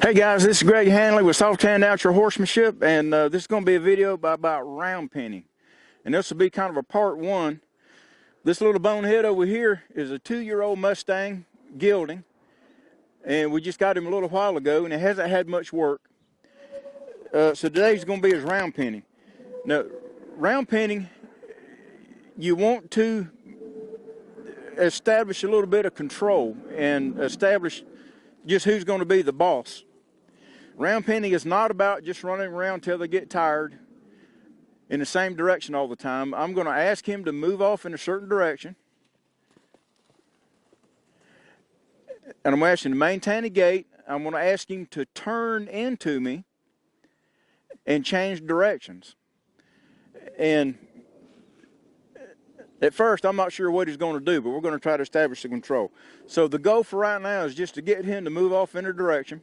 Hey guys, this is Greg Hanley with Soft Hand Outdoor Horsemanship, and this is going to be a video about round penning. And this will be kind of a part one. This little bonehead over here is a 2-year-old Mustang gelding, and we just got him a little while ago, and it hasn't had much work. So today's going to be his round penning. Now, round penning, you want to establish a little bit of control and establish just who's going to be the boss. Round penning is not about just running around till they get tired in the same direction all the time. I'm going to ask him to move off in a certain direction, and I'm going to ask him to maintain a gait. I'm going to ask him to turn into me and change directions. And at first, I'm not sure what he's going to do, but we're going to try to establish the control. So the goal for right now is just to get him to move off in a direction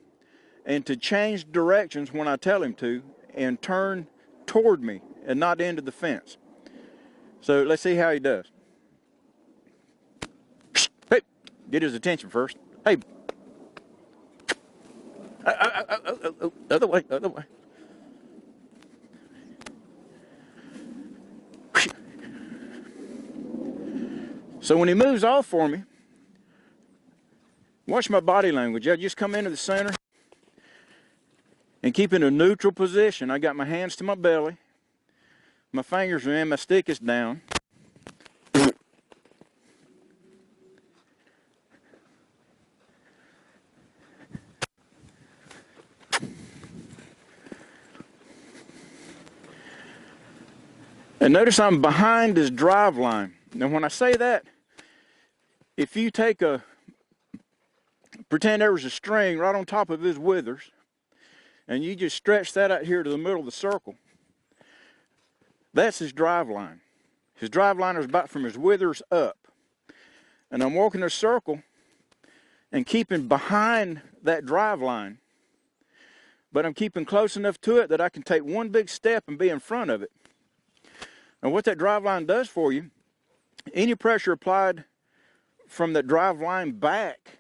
and to change directions when I tell him to and turn toward me and not into the fence. So let's see how he does. Hey, get his attention first. Hey. Other way, other way. So when he moves off for me, watch my body language. I just come into the center and keep in a neutral position. I got my hands to my belly. My fingers are in, my stick is down. And notice I'm behind his drive line. Now when I say that, if you take pretend there was a string right on top of his withers, and you just stretch that out here to the middle of the circle, that's his drive line. His drive line is about from his withers up. And I'm walking a circle and keeping behind that drive line, but I'm keeping close enough to it that I can take one big step and be in front of it. And what that drive line does for you, any pressure applied from that drive line back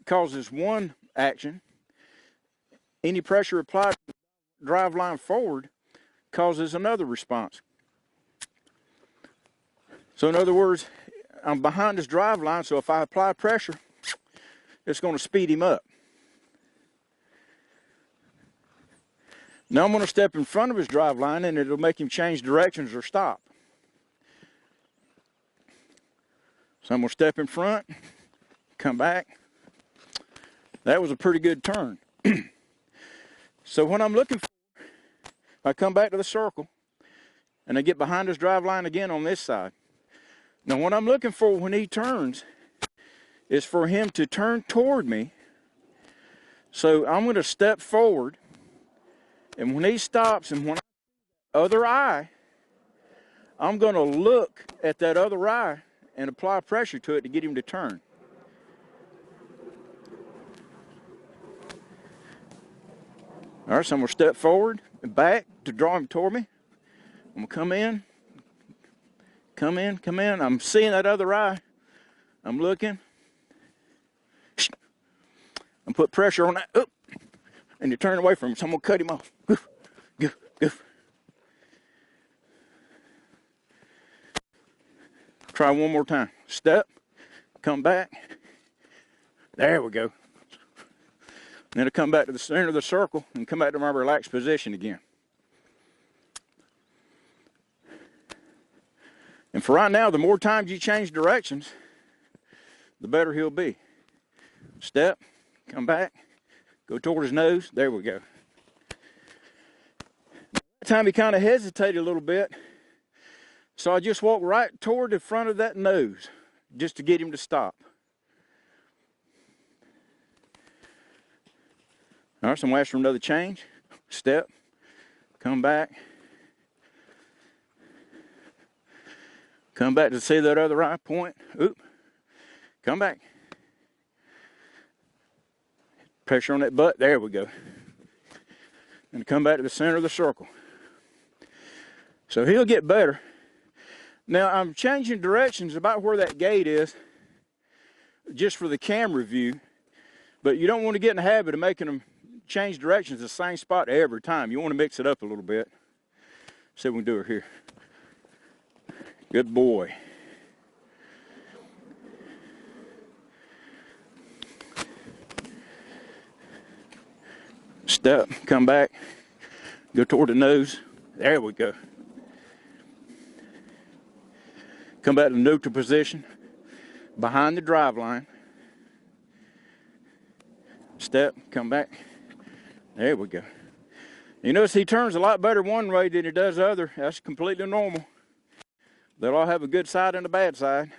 causes one action. Any pressure applied to the drive line forward causes another response. So in other words, I'm behind his drive line, so if I apply pressure, it's going to speed him up. Now I'm going to step in front of his drive line, and it'll make him change directions or stop. So I'm going to step in front, come back. That was a pretty good turn. So when I'm looking for, I come back to the circle, and I get behind his drive line again on this side. Now what I'm looking for when he turns is for him to turn toward me. So I'm going to step forward, and when he stops and when other eye, I'm going to look at that other eye and apply pressure to it to get him to turn. All right, so I'm going to step forward and back to draw him toward me. I'm going to come in, come in, come in. I'm seeing that other eye. I'm looking. I'm put pressure on that. Oop, and you turn away from him, so I'm going to cut him off. Goof, goof, goof. Try one more time. Step, come back. There we go. Then I'll come back to the center of the circle and come back to my relaxed position again. And for right now, the more times you change directions, the better he'll be. Step, come back, go toward his nose. There we go. That time he kind of hesitated a little bit, so I just walked right toward the front of that nose just to get him to stop. All right, so I'm going to ask for another change. Step, come back. Come back to see that other eye, point. Oop, come back. Pressure on that butt, there we go. And come back to the center of the circle. So he'll get better. Now I'm changing directions about where that gate is, just for the camera view. But you don't want to get in the habit of making them change directions the same spot every time. You want to mix it up a little bit. See if we can do it here. Good boy. Step, come back, go toward the nose. There we go. Come back to neutral position, behind the drive line. Step, come back. There we go. You notice he turns a lot better one way than he does the other. That's completely normal. They'll all have a good side and a bad side.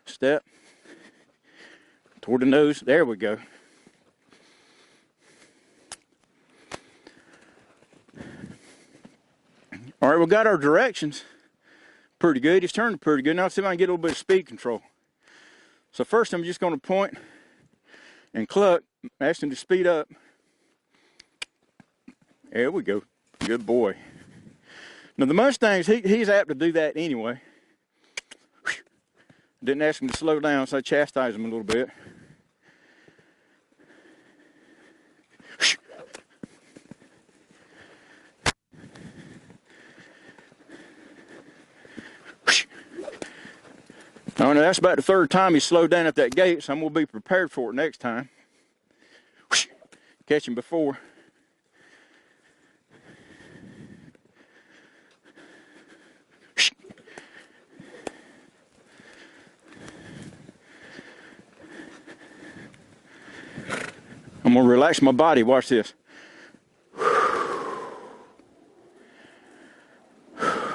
Step, toward the nose. There we go. All right, we got our directions pretty good. He's turning pretty good. Now let's see if I can get a little bit of speed control. So first I'm just going to point and cluck, ask him to speed up. There we go. Good boy. Now the Mustangs, he's apt to do that anyway. Didn't ask him to slow down, so I chastised him a little bit. Oh, no, that's about the third time he slowed down at that gate, so I'm going to be prepared for it next time. Catch him before. I'm going to relax my body. Watch this.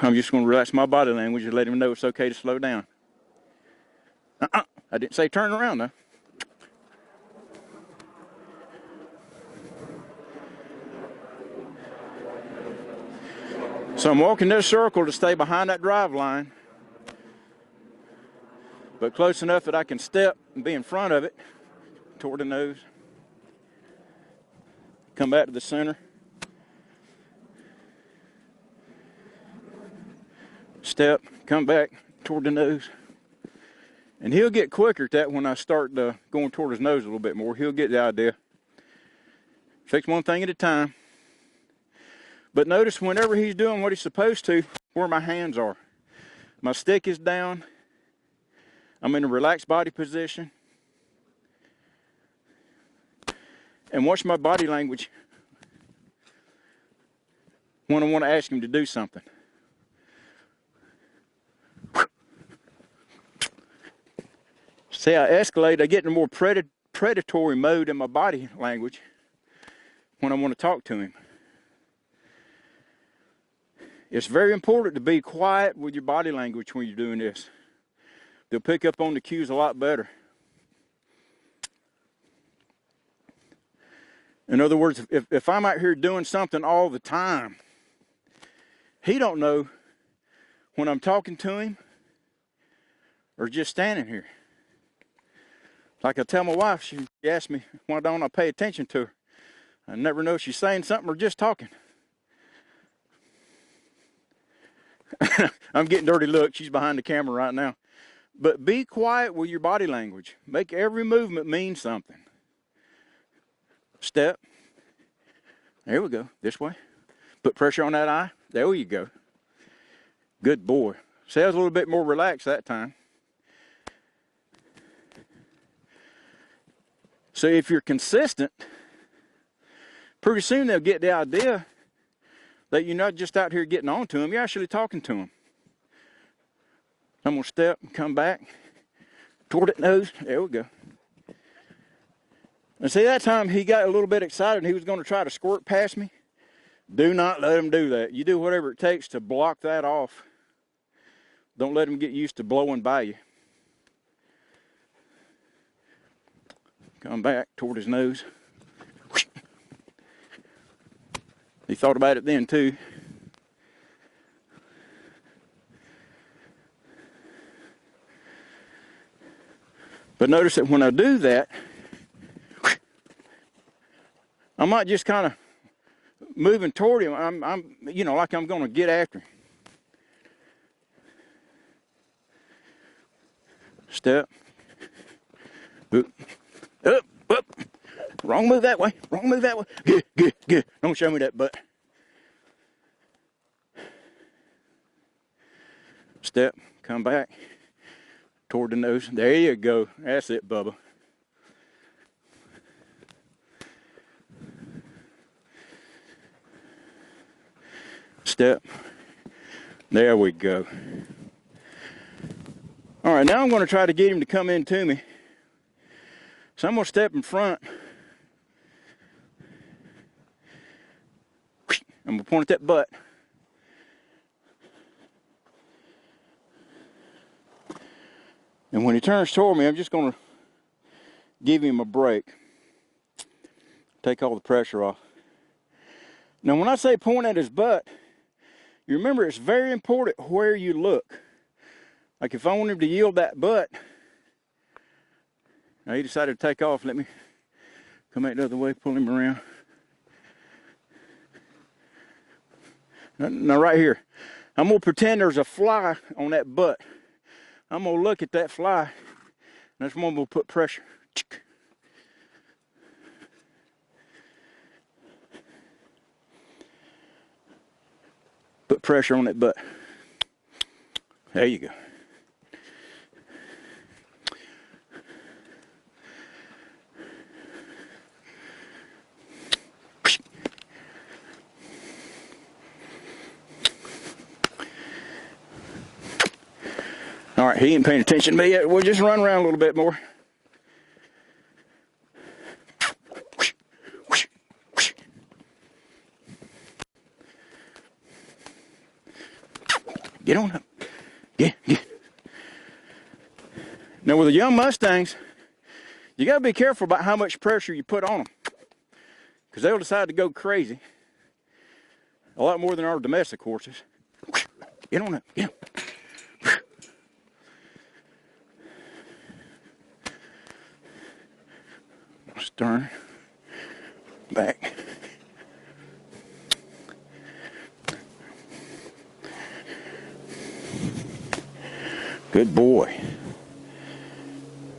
I'm just going to relax my body language and let him know it's okay to slow down. I didn't say turn around though. So I'm walking this circle to stay behind that drive line, but close enough that I can step and be in front of it toward the nose. Come back to the center. Step, come back toward the nose. And he'll get quicker at that when I start going toward his nose a little bit more. He'll get the idea. Fix one thing at a time. But notice whenever he's doing what he's supposed to, where my hands are. My stick is down. I'm in a relaxed body position. And watch my body language when I want to ask him to do something. See, I escalate, I get in a more predatory mode in my body language when I want to talk to him. It's very important to be quiet with your body language when you're doing this. They'll pick up on the cues a lot better. In other words, if I'm out here doing something all the time, he don't know when I'm talking to him or just standing here. Like I tell my wife, she asks me, why don't I pay attention to her? I never know if she's saying something or just talking. I'm getting dirty look. She's behind the camera right now. But be quiet with your body language. Make every movement mean something. Step. There we go. This way. Put pressure on that eye. There you go. Good boy. See, I was a little bit more relaxed that time. So if you're consistent, pretty soon they'll get the idea that you're not just out here getting on to them, you're actually talking to them. I'm going to step and come back toward that nose. There we go. And see, that time he got a little bit excited and he was going to try to squirt past me. Do not let him do that. You do whatever it takes to block that off. Don't let him get used to blowing by you. Come back toward his nose. He thought about it then too. But notice that when I do that, I'm not just kind of moving toward him. I'm you know, like I'm going to get after him. Step. Up, up, up. Wrong move that way. Wrong move that way. Good, good, good. Don't show me that butt. Step, come back toward the nose. There you go. That's it, Bubba. Step. There we go. All right, now I'm going to try to get him to come in to me. So I'm going to step in front. I'm going to point at that butt. And when he turns toward me, I'm just going to give him a break. Take all the pressure off. Now, when I say point at his butt, you remember it's very important where you look. Like if I want him to yield that butt, now he decided to take off. Let me come back the other way, pull him around. Now right here, I'm going to pretend there's a fly on that butt. I'm going to look at that fly, and that's when I'm going to put pressure. Put pressure on that butt. There you go. All right, he ain't paying attention to me yet. We'll just run around a little bit more. Get on up. Get. Now with the young Mustangs, you got to be careful about how much pressure you put on them, because they'll decide to go crazy. A lot more than our domestic horses. Get on up. Get on. Stern. Back. Good boy.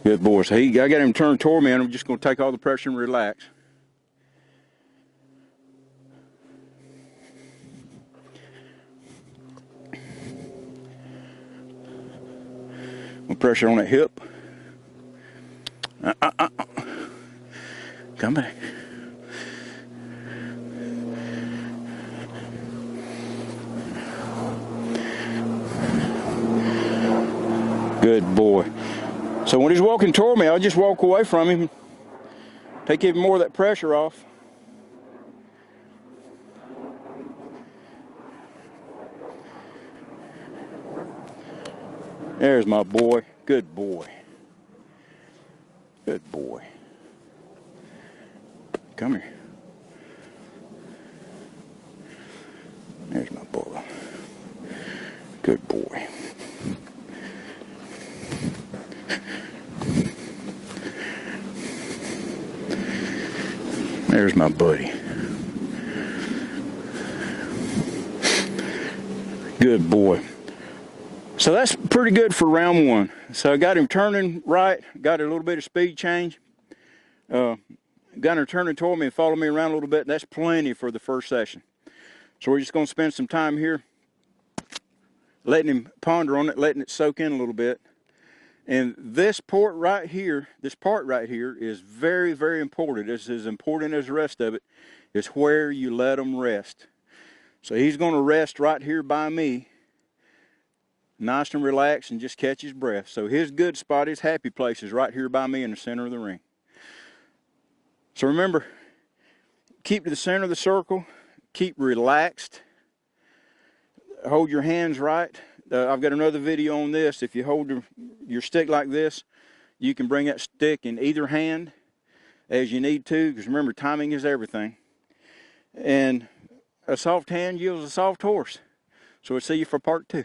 Good boy. So I got him turned toward me, and I'm just going to take all the pressure and relax. Pressure on that hip. Come back. Good boy. So when he's walking toward me, I'll just walk away from him, take even more of that pressure off. There's my boy. Good boy. Good boy. Come here. There's my boy. Good boy. There's my buddy. Good boy. So that's pretty good for round one. So I got him turning right, got a little bit of speed change. Got him turning toward me and followed me around a little bit. That's plenty for the first session. So we're just going to spend some time here letting him ponder on it, letting it soak in a little bit. And this part right here is very, very important. It's as important as the rest of it. It's where you let him rest. So he's going to rest right here by me, nice and relaxed, and just catch his breath. So his good spot, his happy place, is right here by me in the center of the ring. So remember, keep to the center of the circle, keep relaxed, hold your hands right. I've got another video on this. If you hold your stick like this, you can bring that stick in either hand as you need to, because remember, timing is everything. And a soft hand yields a soft horse. So we'll see you for part 2.